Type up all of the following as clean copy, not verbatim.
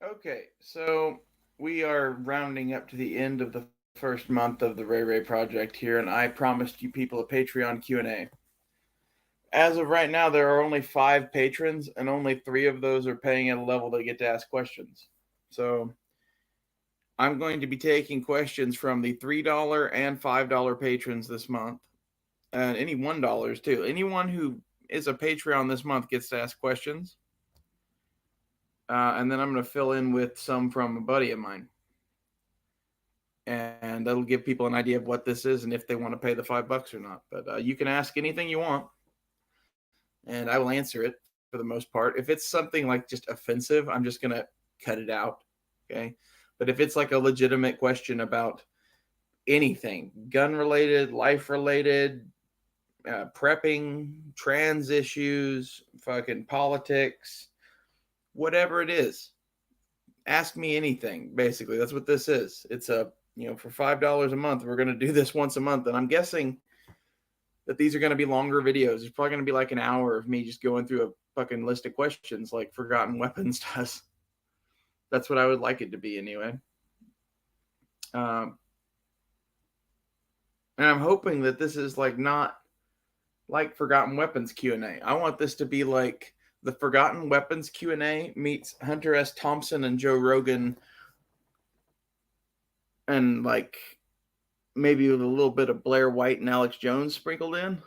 Okay, so we are rounding up to the end of the first month of the Ray Ray project here, and I promised you people a Patreon Q&A. As of right now, there are only 5 patrons, and only 3 of those are paying at a level that get to ask questions. So I'm going to be taking questions from the $3 and $5 patrons this month, and any $1 too. Anyone who is a Patreon this month gets to ask questions, and then I'm going to fill in with some from a buddy of mine. And that'll give people an idea of what this is and if they want to pay the $5 or not. But you can ask anything you want, and I will answer it for the most part. If it's something like just offensive, I'm just gonna cut it out. Okay, but if it's like a legitimate question about anything, gun related, life related, prepping, trans issues, fucking politics, whatever it is, ask me anything. Basically, that's what this is. It's a for $5 a month, we're gonna do this once a month, and I'm guessing that these are going to be longer videos. It's probably going to be like an hour of me just going through a fucking list of questions like Forgotten Weapons does. That's what I would like it to be anyway. Um, and I'm hoping that this is like not like Forgotten Weapons Q&A. I want this to be like the Forgotten Weapons Q&A meets Hunter S. Thompson and Joe Rogan, and like maybe with a little bit of Blair White and Alex Jones sprinkled in.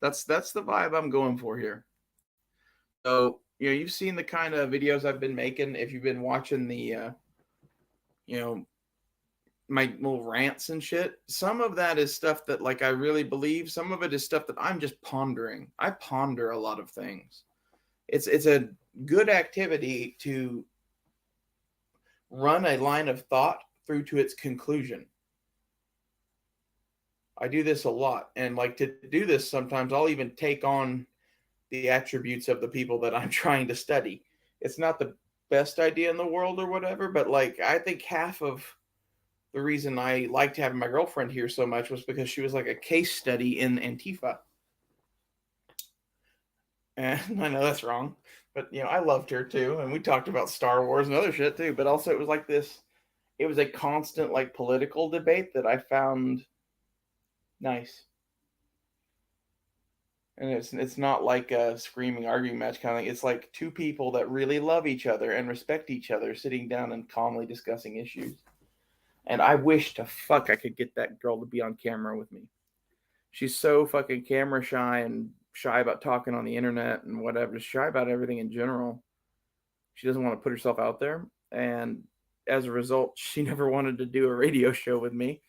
That's the vibe I'm going for here. So you've seen the kind of videos I've been making. If you've been watching the you know my little rants and shit, some of that is stuff that like I really believe. Some of it is stuff that I'm just pondering. I ponder a lot of things. It's a good activity to run a line of thought through to its conclusion. I do this a lot, and like to do this sometimes I'll even take on the attributes of the people that I'm trying to study. It's not the best idea in the world or whatever, but like I think half of the reason I liked having my girlfriend here so much was because she was like a case study in Antifa. And I know that's wrong, but I loved her too, and we talked about Star Wars and other shit too. But also, it was like this. It was a constant like political debate that I found nice, and it's not like a screaming arguing match kind of thing. It's like two people that really love each other and respect each other sitting down and calmly discussing issues. And I wish to fuck I could get that girl to be on camera with me. She's so fucking camera shy and shy about talking on the internet and whatever, just shy about everything in general. She doesn't want to put herself out there, and as a result, she never wanted to do a radio show with me.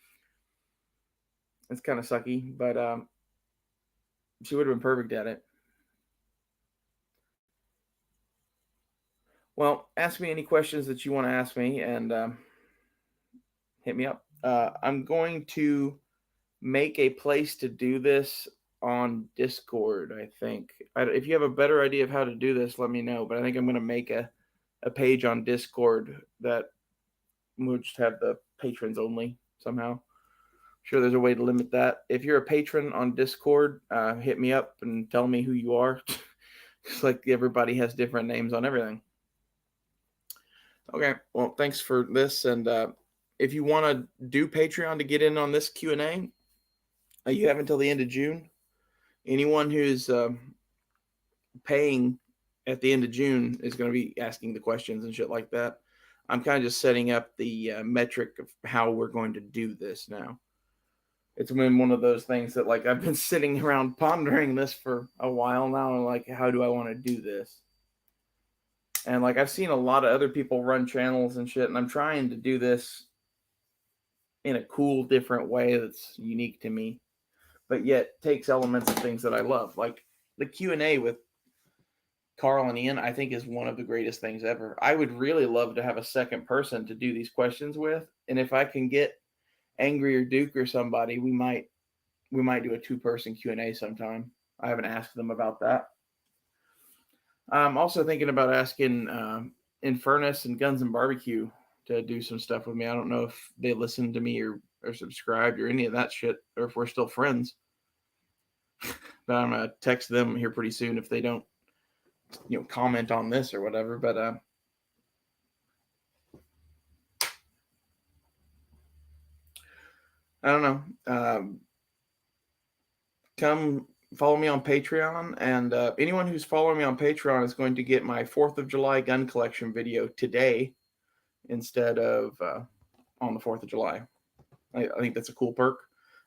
It's kind of sucky, but she would have been perfect at it. Well, ask me any questions that you want to ask me, and hit me up. I'm going to make a place to do this on Discord. I think. If you have a better idea of how to do this, let me know. But I think I'm going to make a page on Discord that we'll just have the patrons only somehow. Sure, there's a way to limit that. If you're a patron on Discord, hit me up and tell me who you are. It's like everybody has different names on everything. Okay, well, thanks for this. And if you want to do Patreon to get in on this Q&A, you have until the end of June. Anyone who's paying at the end of June is going to be asking the questions and shit like that. I'm kind of just setting up the metric of how we're going to do this now. It's been one of those things that like I've been sitting around pondering this for a while now, and like how do I want to do this? And like I've seen a lot of other people run channels and shit, and I'm trying to do this in a cool, different way that's unique to me, but yet takes elements of things that I love. Like the Q&A with Carl and Ian, I think is one of the greatest things ever. I would really love to have a second person to do these questions with, and if I can get Angry or Duke or somebody, we might do a two-person Q&A sometime. I haven't asked them about that. I'm also thinking about asking Infernus and Guns and Barbecue to do some stuff with me. I don't know if they listen to me or subscribed or any of that shit, or if we're still friends. But I'm gonna text them here pretty soon if they don't, comment on this or whatever. But I don't know. Come follow me on Patreon, and anyone who's following me on Patreon is going to get my 4th of July gun collection video today instead of on the 4th of July. I think that's a cool perk.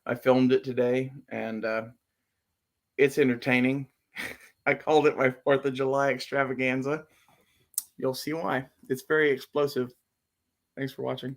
I filmed it today, and it's entertaining. I called it my 4th of July extravaganza. You'll see why. It's very explosive. Thanks for watching.